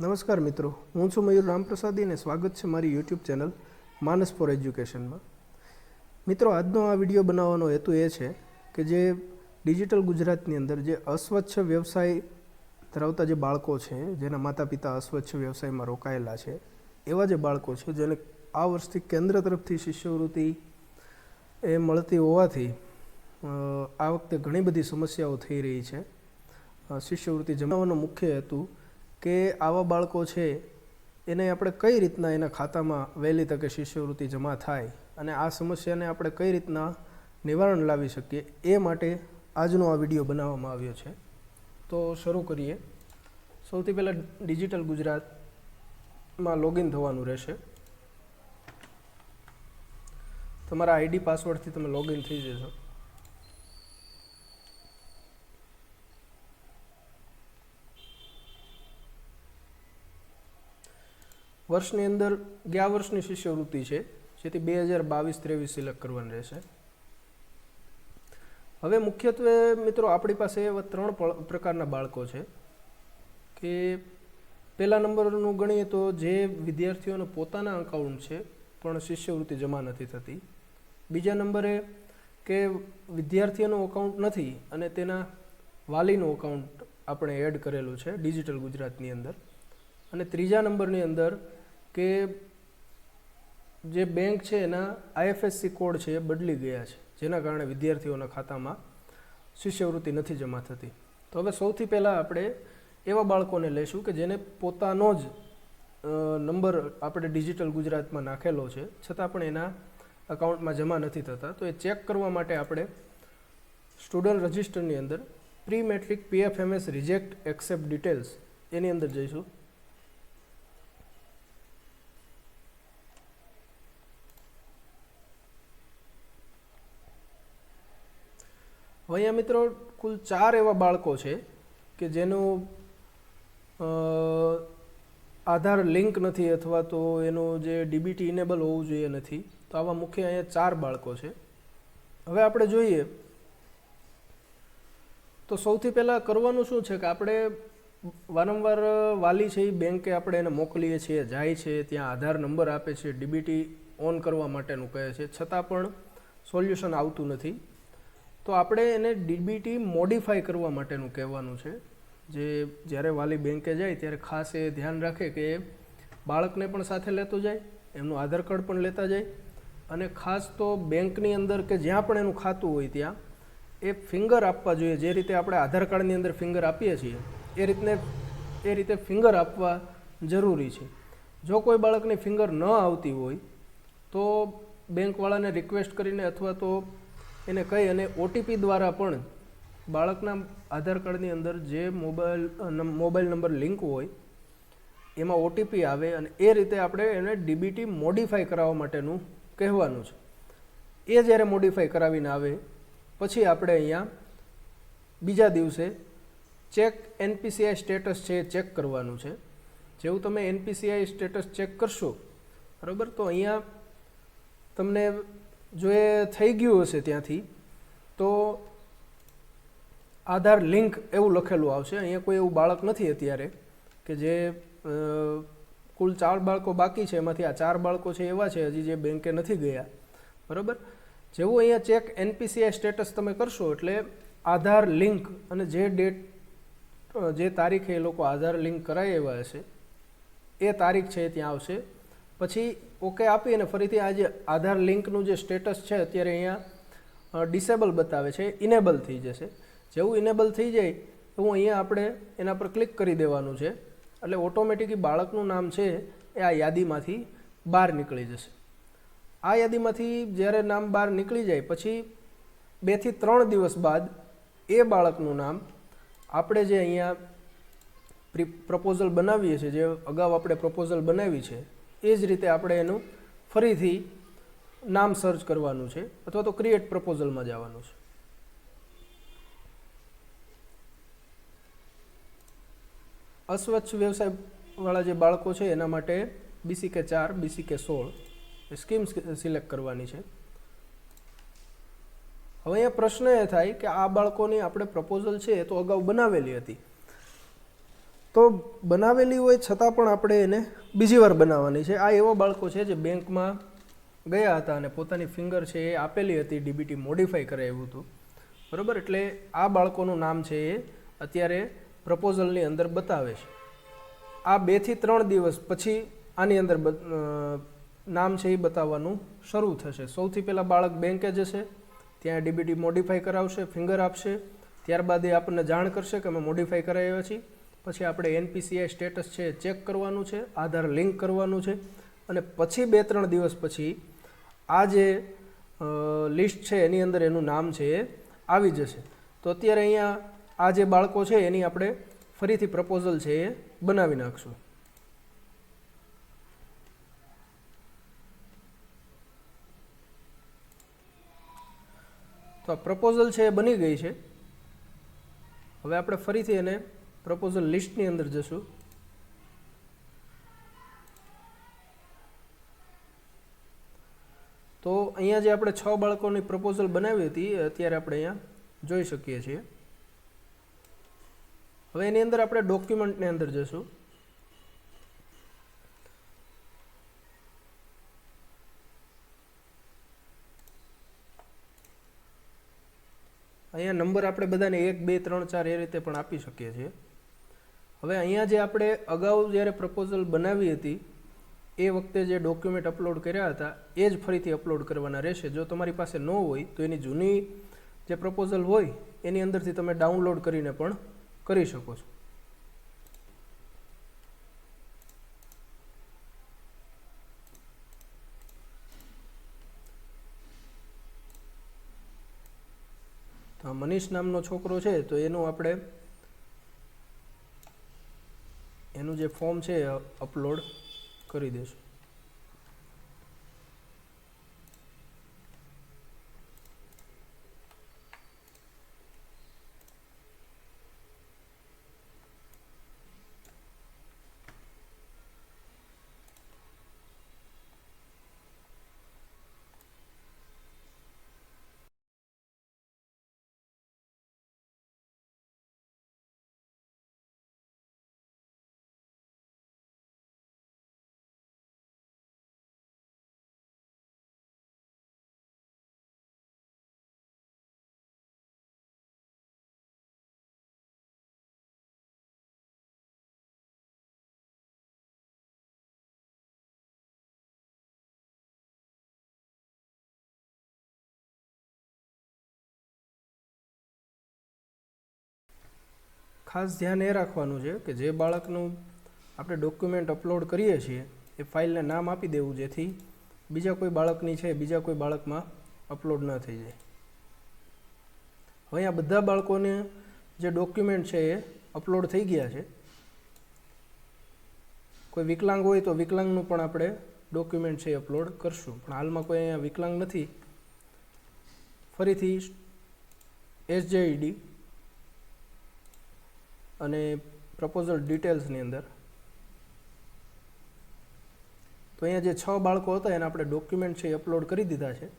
નમસ્કાર મિત્રો, હું છું મયુર રામપ્રસાદી અને સ્વાગત છે મારી યુટ્યુબ ચેનલ માનસ ફોર એજ્યુકેશનમાં. મિત્રો, આજનો આ વિડીયો બનાવવાનો હેતુ એ છે કે જે ડિજિટલ ગુજરાતની અંદર જે અસ્વચ્છ વ્યવસાય ધરાવતા જે બાળકો છે, જેના માતા પિતા અસ્વચ્છ વ્યવસાયમાં રોકાયેલા છે, એવા જે બાળકો છે જેને આ વર્ષથી કેન્દ્ર તરફથી શિષ્યવૃત્તિ એ મળતી હોવાથી આ વખતે ઘણી બધી સમસ્યાઓ થઈ રહી છે. શિષ્યવૃત્તિ જમાવવાનો મુખ્ય હેતુ કે આવા બાળકો છે એને આપણે કઈ રીતના એના ખાતામાં વહેલી તકે શિષ્યવૃત્તિ જમા થાય અને આ સમસ્યાને આપણે કઈ રીતના નિવારણ લાવી શકીએ એ માટે આજનો આ વિડીયો બનાવવામાં આવ્યો છે. તો શરૂ કરીએ. સૌથી પહેલાં ડિજિટલ ગુજરાતમાં લોગિન થવાનું રહેશે. તમારા આઈડી પાસવર્ડથી તમે લોગિન થઈ જશો. વર્ષની અંદર ગયા વર્ષની શિષ્યવૃત્તિ છે, જેથી 2022-23 સિલેક્ટ કરવાની રહેશે. હવે મુખ્યત્વે મિત્રો આપણી પાસે એવા 3 પ્રકારના બાળકો છે કે પહેલા નંબરનું ગણીએ તો જે વિદ્યાર્થીઓનો પોતાના અકાઉન્ટ છે પણ શિષ્યવૃત્તિ જમા નથી થતી. બીજા નંબરે કે વિદ્યાર્થીઓનું અકાઉન્ટ નથી અને તેના વાલીનું અકાઉન્ટ આપણે એડ કરેલું છે ડિજિટલ ગુજરાતની અંદર. અને ત્રીજા નંબરની અંદર કે જે બેંક છે એના IFSC કોડ છે એ બદલી ગયા છે, જેના કારણે વિદ્યાર્થીઓના ખાતામાં શિષ્યવૃત્તિ નથી જમા થતી. તો હવે સૌથી પહેલાં આપણે એવા બાળકોને લઈશું કે જેને પોતાનો જ નંબર આપણે ડિજિટલ ગુજરાતમાં નાખેલો છે છતાં પણ એના અકાઉન્ટમાં જમા નથી થતા. તો એ ચેક કરવા માટે આપણે સ્ટુડન્ટ રજિસ્ટરની અંદર pre matric PFMS reject accept details એની અંદર જઈશું. અહીંયા મિત્રો કુલ 4 એવા બાળકો છે કે જેનું આધાર લિંક નથી અથવા તો એનું જે DBT ઇનેબલ હોવું જોઈએ નથી. તો આવા મુખ્ય અહીંયા 4 બાળકો છે. હવે આપણે જોઈએ તો સૌથી પહેલાં કરવાનું શું છે કે આપણે વારંવાર વાલી છે એ બેંકે આપણે એને મોકલીએ છીએ, જાય છે, ત્યાં આધાર નંબર આપે છે, DBT ઓન કરવા માટેનું કહે છે, છતાં પણ સોલ્યુશન આવતું નથી. તો આપણે એને DBT મોડિફાઈ કરવા માટેનું કહેવાનું છે. જે જ્યારે વાલી બેંકે જાય ત્યારે ખાસ એ ધ્યાન રાખે કે બાળકને પણ સાથે લેતો જાય, એમનું આધાર કાર્ડ પણ લેતા જાય અને ખાસ તો બેંકની અંદર કે જ્યાં પણ એનું ખાતું હોય ત્યાં એ ફિંગર આપવા જોઈએ. જે રીતે આપણે આધાર કાર્ડની અંદર ફિંગર આપીએ છીએ એ રીતે ફિંગર આપવા જરૂરી છે. જો કોઈ બાળકની ફિંગર ન આવતી હોય તો બેંકવાળાને રિક્વેસ્ટ કરીને અથવા તો એને કહી અને OTP દ્વારા પણ બાળકના આધાર કાર્ડની અંદર જે મોબાઈલ નંબર લિંક હોય એમાં OTP આવે અને એ રીતે આપણે એને DBT મોડિફાઈ કરાવવા માટેનું કહેવાનું છે. એ જ્યારે મોડિફાઈ કરાવીને આવે પછી આપણે અહીંયા બીજા દિવસે ચેક NPCI સ્ટેટસ છે એ ચેક કરવાનું છે. જેવું તમે NPCI સ્ટેટસ ચેક કરશો બરાબર, તો અહીંયા તમને જો એ થઈ ગયું હશે ત્યાંથી તો આધાર લિંક એવું લખેલું આવશે. અહીંયા કોઈ એવું બાળક નથી અત્યારે કે જે કુલ 4 બાળકો બાકી છે, એમાંથી આ 4 બાળકો છે એવા છે હજી જે બેંકે નથી ગયા બરાબર. જેવું અહીંયા ચેક NPCI સ્ટેટસ તમે કરશો એટલે આધાર લિંક અને જે ડેટ જે તારીખે એ લોકો આધાર લિંક કરાવી આવ્યા હશે એ તારીખ છે ત્યાં આવશે. પછી ઓકે આપી અને ફરીથી આ જે આધાર લિંકનું જે સ્ટેટસ છે અત્યારે અહીંયા ડિસેબલ બતાવે છે, ઇનેબલ થઈ જશે. જેવું ઇનેબલ થઈ જાય એવું અહીંયા આપણે એના પર ક્લિક કરી દેવાનું છે એટલે ઓટોમેટિકલી બાળકનું નામ છે એ આ યાદીમાંથી બહાર નીકળી જશે. આ યાદીમાંથી જ્યારે નામ બહાર નીકળી જાય પછી 2 થી 3 દિવસ બાદ એ બાળકનું નામ આપણે જે અહીંયા પ્રપોઝલ બનાવીએ છીએ, જે અગાઉ આપણે પ્રપોઝલ બનાવી છે એ જ રીતે આપણે એનું ફરીથી નામ સર્ચ કરવાનું છે અથવા તો ક્રિએટ પ્રપોઝલમાં જવાનું છે. અસ્વચ્છ વ્યવસાયવાળા જે બાળકો છે એના માટે BCK 4, BCK 16 સ્કીમ સિલેક્ટ કરવાની છે. હવે અહીંયા પ્રશ્ન એ થાય કે આ બાળકોની આપણે પ્રપોઝલ છે એ તો અગાઉ બનાવેલી હતી તો બનાવેલી હોય છતાં પણ આપણે એને બીજી વાર બનાવવાની છે. આ એવા બાળકો છે જે બેંકમાં ગયા હતા અને પોતાની ફિંગર છે એ આપેલી હતી, ડીબીટી મોડિફાઈ કરાવ્યું હતું, બરાબર. એટલે આ બાળકોનું નામ છે એ અત્યારે પ્રપોઝલની અંદર બતાવે છે. આ 2 થી 3 દિવસ પછી આની અંદર નામ છે એ બતાવવાનું શરૂ થશે. સૌથી પહેલાં બાળક બેંકે જશે, ત્યાં ડીબીટી મોડિફાઈ કરાવશે, ફિંગર આપશે, ત્યારબાદ એ આપણને જાણ કરશે કે અમે મોડિફાઈ કરાવ્યા છીએ. પછી આપણે NPCI સ્ટેટસ છે એ ચેક કરવાનું છે, આધાર લિંક કરવાનું છે, અને પછી 2-3 દિવસ પછી આ જે લિસ્ટ છે એની અંદર એનું નામ છે એ આવી જશે. તો અત્યારે અહીંયા આ જે બાળકો છે એની આપણે ફરીથી પ્રપોઝલ છે એ બનાવી નાખશું. તો આ પ્રપોઝલ છે એ બની ગઈ છે. હવે આપણે ફરીથી એને પ્રપોઝલ લિસ્ટની અંદર જશું. તો અહીંયા જે આપણે 6 બાળકોની પ્રપોઝલ બનાવી હતી એ અત્યારે આપણે અહીંયા જોઈ શકીએ છીએ. હવે એની અંદર આપણે ડોક્યુમેન્ટની અંદર જશું. અહીંયા નંબર આપણે બધાને 1, 2, 3, 4 એ રીતે પણ આપી શકીએ છીએ. હવે અહીંયા જે આપણે અગાઉ જ્યારે પ્રપોઝલ બનાવી હતી એ વખતે જે ડોક્યુમેન્ટ અપલોડ કર્યા હતા એ જ ફરીથી અપલોડ કરવાના રહેશે. જો તમારી પાસે ન હોય તો એની જૂની જે પ્રપોઝલ હોય એની અંદરથી તમે ડાઉનલોડ કરીને પણ કરી શકો છો. તો મનીષ નામનો છોકરો છે તો એનું આપણે એનું જે ફોર્મ છે એ અપલોડ કરી દઈશું. ખાસ ધ્યાન એ રાખવાનું છે કે જે બાળકનું આપણે ડોક્યુમેન્ટ અપલોડ કરીએ છીએ એ ફાઇલને નામ આપી દેવું, જેથી બીજા કોઈ બાળકની છે બીજા કોઈ બાળકમાં અપલોડ ન થઈ જાય. હવે અહીંયા બધા બાળકોને જે ડોક્યુમેન્ટ છે એ અપલોડ થઈ ગયા છે. કોઈ વિકલાંગ હોય તો વિકલાંગનું પણ આપણે ડોક્યુમેન્ટ છે એ અપલોડ કરશું, પણ હાલમાં કોઈ અહીંયા વિકલાંગ નથી. ફરીથી SJED અને પ્રપોઝલ ડિટેલ્સની અંદર તો અહીંયા જે 6 બાળકો હતા એને આપણે ડોક્યુમેન્ટ છે એ અપલોડ કરી દીધા છે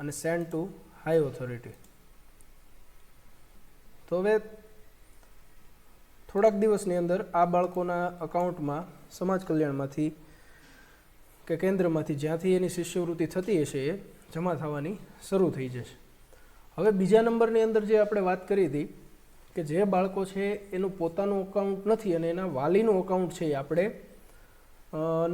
અને સેન્ડ ટુ હાઈ ઓથોરિટી. તો હવે થોડાક દિવસની અંદર આ બાળકોના અકાઉન્ટમાં સમાજ કલ્યાણમાંથી કે કેન્દ્રમાંથી જ્યાંથી એની શિષ્યવૃત્તિ થતી હશે એ જમા થવાની શરૂ થઈ જશે. હવે બીજા નંબરની અંદર જે આપણે વાત કરી હતી કે જે બાળકો છે એનું પોતાનું અકાઉન્ટ નથી અને એના વાલીનું અકાઉન્ટ છે એ આપણે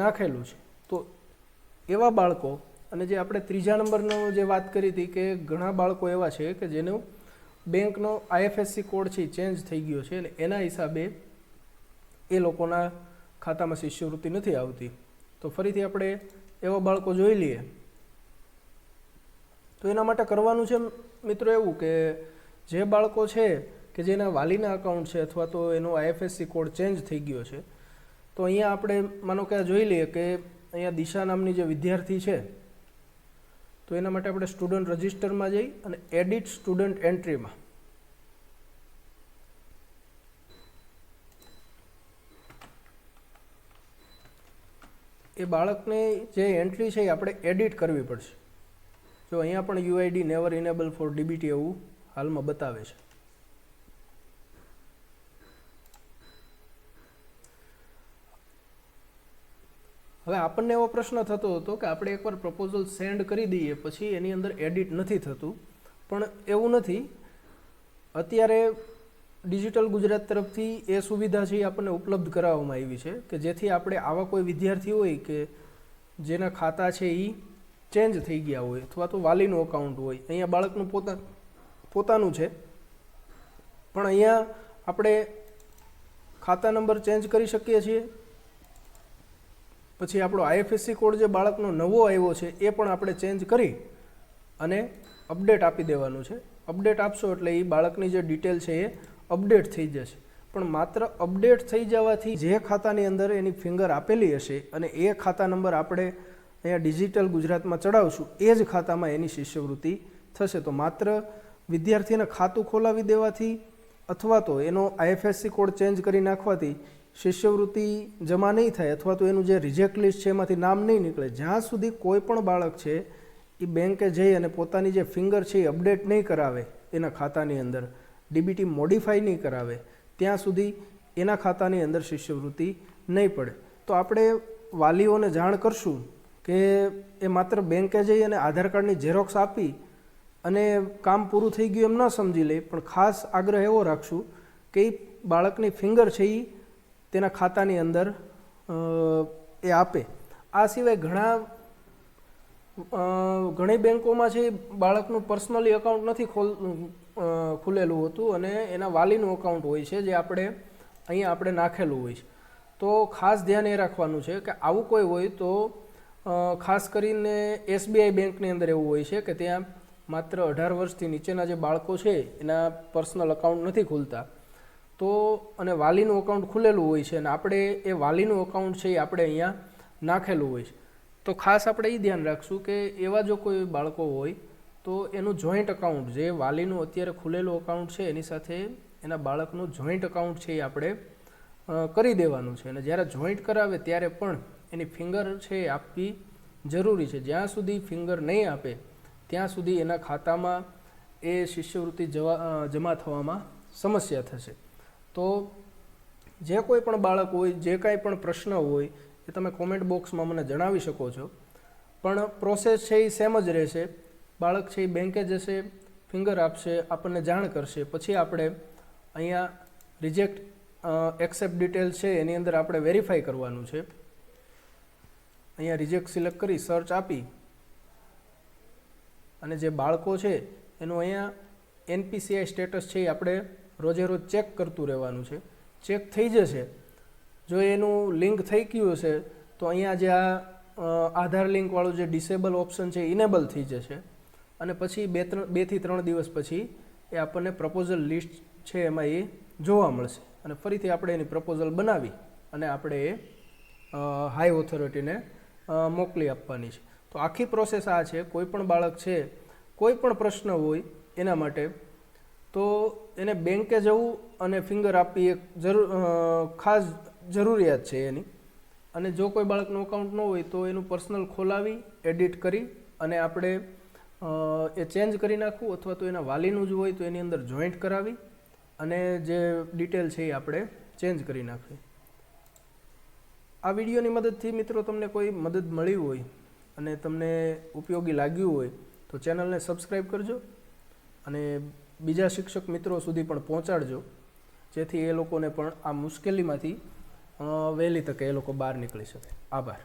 નાખેલું છે, તો એવા બાળકો, અને જે આપણે ત્રીજા નંબરનો જે વાત કરી હતી કે ઘણા બાળકો એવા છે કે જેનું બેંકનો IFSC કોડ છે ચેન્જ થઈ ગયો છે અને એના હિસાબે એ લોકોના ખાતામાં શિષ્યવૃત્તિ નથી આવતી. તો ફરીથી આપણે એવા બાળકો જોઈ લઈએ. તો એના માટે કરવાનું છે મિત્રો એવું કે જે બાળકો છે કે જેના વાલીના અકાઉન્ટ છે અથવા તો એનો IFSC કોડ ચેન્જ થઈ ગયો છે, તો અહીંયા આપણે માનો કે જોઈ લઈએ કે અહીંયા દિશા નામની જે વિદ્યાર્થી છે તો એના માટે આપણે સ્ટુડન્ટ રજિસ્ટરમાં જઈ અને એડિટ સ્ટુડન્ટ એન્ટ્રીમાં એ બાળકની જે એન્ટ્રી છે એ આપણે એડિટ કરવી પડશે. જો અહીંયા પણ UID never enable for DBT એવું હાલમાં બતાવે છે. હવે આપણને એવો પ્રશ્ન થતો હતો કે આપણે એકવાર પ્રપોઝલ સેન્ડ કરી દઈએ પછી એની અંદર એડિટ નથી થતું, પણ એવું નથી. અત્યારે ડિજિટલ ગુજરાત તરફથી એ સુવિધા છે એ આપણને ઉપલબ્ધ કરાવવામાં આવી છે કે જેથી આપણે આવા કોઈ વિદ્યાર્થી હોય કે જેના ખાતા છે એ ચેન્જ થઈ ગયા હોય અથવા તો વાલીનું અકાઉન્ટ હોય, અહીંયા બાળકનું પોતાનું છે પણ અહીંયા આપણે ખાતા નંબર ચેન્જ કરી શકીએ છીએ. પછી આપણો IFSC કોડ જે બાળકનો નવો આવ્યો છે એ પણ આપણે ચેન્જ કરી અને અપડેટ આપી દેવાનું છે. અપડેટ આપશો એટલે એ બાળકની જે ડિટેલ છે એ અપડેટ થઈ જશે. પણ માત્ર અપડેટ થઈ જવાથી જે ખાતાની અંદર એની ફિંગર આપેલી હશે અને એ ખાતા નંબર આપણે અહીંયા ડિજિટલ ગુજરાતમાં ચડાવશું એ જ ખાતામાં એની શિષ્યવૃત્તિ થશે. તો માત્ર વિદ્યાર્થીને ખાતું ખોલાવી દેવાથી અથવા તો એનો IFSC કોડ ચેન્જ કરી નાખવાથી શિષ્યવૃત્તિ જમા નહીં થાય અથવા તો એનું જે રિજેક્ટ લિસ્ટ છે એમાંથી નામ નહીં નીકળે. જ્યાં સુધી કોઈ પણ બાળક છે એ બેંકે જઈ અને પોતાની જે ફિંગર છે એ અપડેટ નહીં કરાવે, એના ખાતાની અંદર DBT મોડિફાઈ નહીં કરાવે, ત્યાં સુધી એના ખાતાની અંદર શિષ્યવૃત્તિ નહીં પડે. તો આપણે વાલીઓને જાણ કરશું કે એ માત્ર બેંકે જઈ અને આધાર કાર્ડની ઝેરોક્સ આપી અને કામ પૂરું થઈ ગયું એમ ન સમજી લે, પણ ખાસ આગ્રહ એવો રાખશું કે એ બાળકની ફિંગર છે એ તેના ખાતાની અંદર એ આપે. આ સિવાય ઘણી બેંકોમાં છે બાળકનું પર્સનલી અકાઉન્ટ નથી ખુલેલું હોતું અને એના વાલીનું અકાઉન્ટ હોય છે જે અહીંયા આપણે નાખેલું હોય છે. તો ખાસ ધ્યાન એ રાખવાનું છે કે આવું કોઈ હોય તો ખાસ કરીને SBI બેંકની અંદર એવું હોય છે કે ત્યાં માત્ર 18 વર્ષથી નીચેના જે બાળકો છે એના પર્સનલ અકાઉન્ટ નથી ખુલતા. તો અને વાલીનું અકાઉન્ટ ખુલેલું હોય છે અને આપણે એ વાલીનું અકાઉન્ટ છે એ આપણે અહીંયા નાખેલું હોય છે. તો ખાસ આપણે એ ધ્યાન રાખશું કે એવા જો કોઈ બાળકો હોય તો એનું જોઈન્ટ અકાઉન્ટ જે વાલીનું અત્યારે ખુલેલું અકાઉન્ટ છે એની સાથે એના બાળકનું જોઈન્ટ અકાઉન્ટ છે એ આપણે કરી દેવાનું છે. અને જ્યારે જોઈન્ટ કરાવે ત્યારે પણ એની ફિંગર છે એ આપવી જરૂરી છે. જ્યાં સુધી ફિંગર નહીં આપે ત્યાં સુધી એના ખાતામાં એ શિષ્યવૃત્તિ જમા થવામાં સમસ્યા થશે. તો જે કોઈ પણ બાળક હોય, જે કાંઈ પણ પ્રશ્ન હોય એ તમે કોમેન્ટ બોક્સમાં મને જણાવી શકો છો. પણ પ્રોસેસ છે એ સેમ જ રહેશે. બાળક છે એ બેંકે જશે, ફિંગર આપશે, આપણને જાણ કરશે, પછી આપણે અહીંયા રિજેક્ટ એક્સેપ્ટ ડિટેલ છે એની અંદર આપણે વેરીફાઈ કરવાનું છે. અહીંયા રિજેક્ટ સિલેક્ટ કરી સર્ચ આપી અને જે બાળકો છે એનું અહીંયા NPCI સ્ટેટસ છે એ આપણે રોજે રોજ ચેક કરતું રહેવાનું છે. ચેક થઈ જશે, જો એનું લિંક થઈ ગયું હશે તો અહીંયા જે આ આધાર લિંકવાળું જે ડિસેબલ ઓપ્શન છે ઇનેબલ થઈ જશે અને પછી 2 થી 3 દિવસ પછી એ આપણને પ્રપોઝલ લિસ્ટ છે એમાં એ જોવા મળશે અને ફરીથી આપણે એની પ્રપોઝલ બનાવી અને આપણે એ હાઈ ઓથોરિટીને મોકલી આપવાની છે. તો આખી પ્રોસેસ આ છે. કોઈ પણ બાળક છે, કોઈ પણ પ્રશ્ન હોય એના માટે તો એને બેંકે જવું અને ફિંગર આપવી એક ખાસ જરૂરિયાત છે એની. અને જો કોઈ બાળકનું અકાઉન્ટ ન હોય તો એનું પર્સનલ ખોલાવી એડિટ કરી અને આપણે એ ચેન્જ કરી નાખવું અથવા તો એના વાલીનું જ હોય તો એની અંદર જોઈન્ટ કરાવી અને જે ડિટેલ છે એ આપણે ચેન્જ કરી નાખવી. આ વિડીયોની મદદથી મિત્રો તમને કોઈ મદદ મળી હોય અને તમને ઉપયોગી લાગ્યું હોય તો ચેનલને સબસ્ક્રાઈબ કરજો અને બીજા શિક્ષક મિત્રો સુધી પણ પહોંચાડજો જેથી એ લોકોને પણ આ મુશ્કેલીમાંથી વહેલી તકે એ લોકો બહાર નીકળી શકે. આભાર.